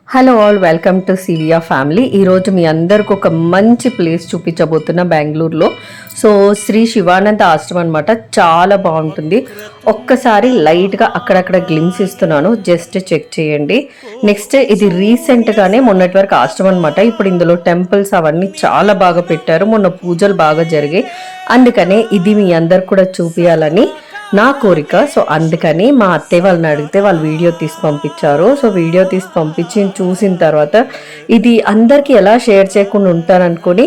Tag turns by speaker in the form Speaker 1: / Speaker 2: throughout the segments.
Speaker 1: Hello all, welcome to సివియా family. ఈరోజు మీ అందరికి ఒక మంచి ప్లేస్ చూపించబోతున్నా బెంగళూరులో. సో శ్రీ శివానంద ఆశ్రమం అనమాట. చాలా బాగుంటుంది. ఒక్కసారి లైట్గా అక్కడక్కడ గ్లిమ్స్ ఇస్తున్నాను, జస్ట్ చెక్ చేయండి. నెక్స్ట్ ఇది రీసెంట్గానే మొన్నటి వరకు ఆశ్రమం అనమాట. ఇప్పుడు ఇందులో టెంపుల్స్ అవన్నీ చాలా బాగా పెట్టారు. మొన్న పూజలు బాగా జరిగాయి. అందుకనే ఇది మీ అందరు కూడా చూపించాలని నా కోరిక. సో అందుకని మా అత్తయ్య వాళ్ళని అడిగితే వాళ్ళు వీడియో తీసి పంపించారు. సో వీడియో తీసి పంపించి చూసిన తర్వాత ఇది అందరికీ ఎలా షేర్ చేయకుండా ఉంటాననుకొని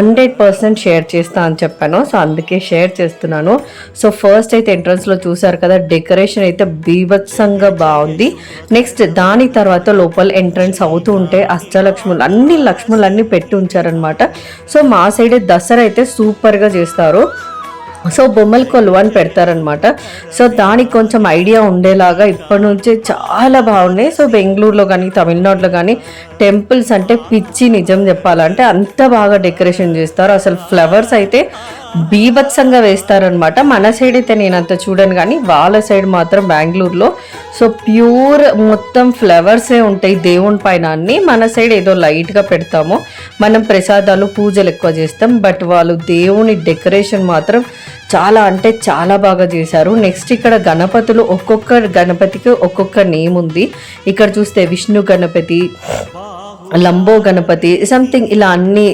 Speaker 1: 100% షేర్ చేస్తా అని చెప్పాను. సో అందుకే షేర్ చేస్తున్నాను. సో ఫస్ట్ అయితే ఎంట్రన్స్లో చూసారు కదా, డెకరేషన్ అయితే బీభత్సంగా బాగుంది. నెక్స్ట్ దాని తర్వాత లోపల ఎంట్రన్స్ అవుతూ ఉంటే అష్టలక్ష్ములు అన్ని పెట్టి ఉంచారనమాట. సో మా సైడ్ దసరా అయితే సూపర్గా చేస్తారు. సో బొమ్మల కొలువు అని పెడతారనమాట. సో దానికి కొంచెం ఐడియా ఉండేలాగా ఇప్పటి నుంచే చాలా బాగున్నాయి. సో బెంగళూరులో కానీ తమిళనాడులో కానీ టెంపుల్స్ అంటే పిచ్చి, నిజం చెప్పాలంటే అంత బాగా డెకరేషన్ చేస్తారు. అసలు ఫ్లవర్స్ అయితే బీభత్సంగా వేస్తారనమాట. మన సైడ్ అయితే నేను అంత చూడను, కానీ వాళ్ళ సైడ్ మాత్రం బెంగళూరులో సో ప్యూర్ మొత్తం ఫ్లవర్సే ఉంటాయి దేవుని పైన అన్ని. మన సైడ్ ఏదో లైట్గా పెడతాము, మనం ప్రసాదాలు పూజలు ఎక్కువ చేస్తాం. బట్ వాళ్ళు దేవుని డెకరేషన్ మాత్రం చాలా అంటే చాలా బాగా చేశారు. నెక్స్ట్ ఇక్కడ గణపతులు, ఒక్కొక్క గణపతికి ఒక్కొక్క నేమ్ ఉంది. ఇక్కడ చూస్తే విష్ణు గణపతి, లంబో గణపతి, సంథింగ్ ఇలా అన్ని,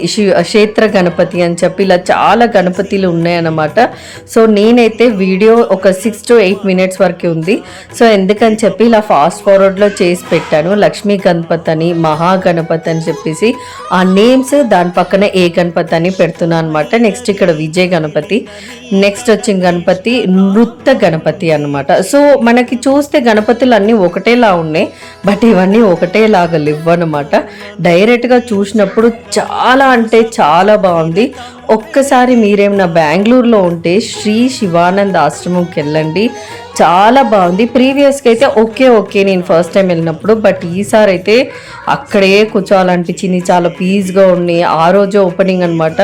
Speaker 1: క్షేత్ర గణపతి అని చెప్పి ఇలా చాలా గణపతిలు ఉన్నాయన్నమాట. సో నేనైతే వీడియో ఒక 6 to 8 minutes వరకే ఉంది. సో ఎందుకని చెప్పి ఇలా ఫాస్ట్ ఫార్వర్డ్లో చేసి పెట్టాను. లక్ష్మీ గణపతి అని, మహాగణపతి అని చెప్పేసి ఆ నేమ్స్, దాని పక్కన ఏ గణపతి అని పెడుతున్నాను అనమాట. నెక్స్ట్ ఇక్కడ విజయ గణపతి, నెక్స్ట్ వచ్చిన గణపతి నృత్య గణపతి అనమాట. సో మనకి చూస్తే గణపతులు అన్నీ ఒకటేలా ఉన్నాయి, బట్ ఇవన్నీ ఒకటేలాగా లేవు అనమాట. డైరెక్ట్గా చూసినప్పుడు చాలా అంటే చాలా బాగుంది. ఒక్కసారి మీరేమన్నా బెంగళూరులో ఉంటే శ్రీ శివానంద్ ఆశ్రమంకి వెళ్ళండి, చాలా బాగుంది. ప్రీవియస్కి అయితే ఓకే నేను ఫస్ట్ టైం వెళ్ళినప్పుడు, బట్ ఈసారి అయితే అక్కడే కూర్చోవాలనిపించింది. చాలా పీస్గా ఉన్నాయి. ఆ రోజు ఓపెనింగ్ అనమాట.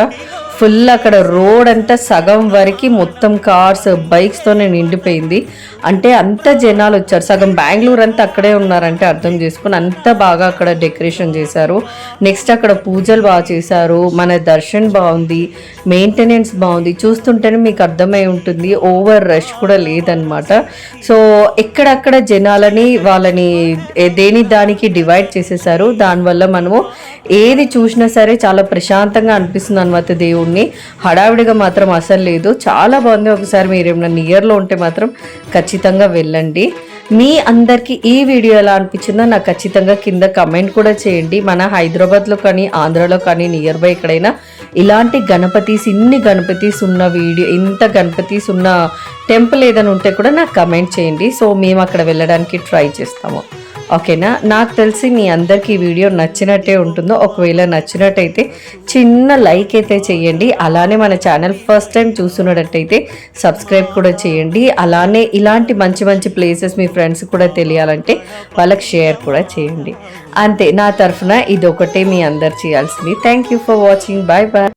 Speaker 1: ఫుల్ అక్కడ రోడ్ అంతా సగం వరకు మొత్తం కార్స్ బైక్స్తోనే నిండిపోయింది. అంటే అంత జనాలు వచ్చారు. సగం బెంగళూరు అంతా అక్కడే ఉన్నారంటే అర్థం చేసుకుని అంత బాగా అక్కడ డెకరేషన్ చేశారు. నెక్స్ట్ అక్కడ పూజలు బాగా చేశారు. మన దర్శన్ బాగుంది, మెయింటెనెన్స్ బాగుంది. చూస్తుంటేనే మీకు అర్థమై ఉంటుంది, ఓవర్ రష్ కూడా లేదనమాట. సో ఎక్కడక్కడ జనాలని వాళ్ళని దానికి డివైడ్ చేసేసారు. దానివల్ల మనము ఏది చూసినా సరే చాలా ప్రశాంతంగా అనిపిస్తుంది అనమాట. దేవుణ్ణి హడావిడిగా మాత్రం అసలు లేదు, చాలా బాగుంది. ఒకసారి మీరు ఏమైనా నియర్లో ఉంటే మాత్రం ఖచ్చితంగా వెళ్ళండి. మీ అందరికీ ఈ వీడియో ఎలా అనిపించిందో నాకు ఖచ్చితంగా కింద కమెంట్ కూడా చేయండి. మన హైదరాబాద్లో కానీ ఆంధ్రాలో కానీ నియర్ బై ఎక్కడైనా ఇలాంటి ఇన్ని గణపతీస్ ఉన్న వీడియో, ఇంత గణపతీస్ ఉన్న టెంపుల్ ఏదైనా ఉంటే కూడా నాకు కమెంట్ చేయండి. సో మేము అక్కడ వెళ్ళడానికి ట్రై చేస్తాము. ఓకేనా? నాకు తెలిసి మీ అందరికీ ఈ వీడియో నచ్చినట్టే ఉంటుందో. ఒకవేళ నచ్చినట్టయితే చిన్న లైక్ అయితే చేయండి. అలానే మన ఛానల్ ఫస్ట్ టైం చూస్తున్నట్టయితే సబ్స్క్రైబ్ కూడా చేయండి. అలానే ఇలాంటి మంచి మంచి ప్లేసెస్ మీ ఫ్రెండ్స్ కూడా తెలియాలంటే వాళ్ళకి షేర్ కూడా చేయండి. అంతే, నా తరఫున ఇది ఒకటే మీ అందరు చేయాల్సింది. Thank you for watching. Bye bye.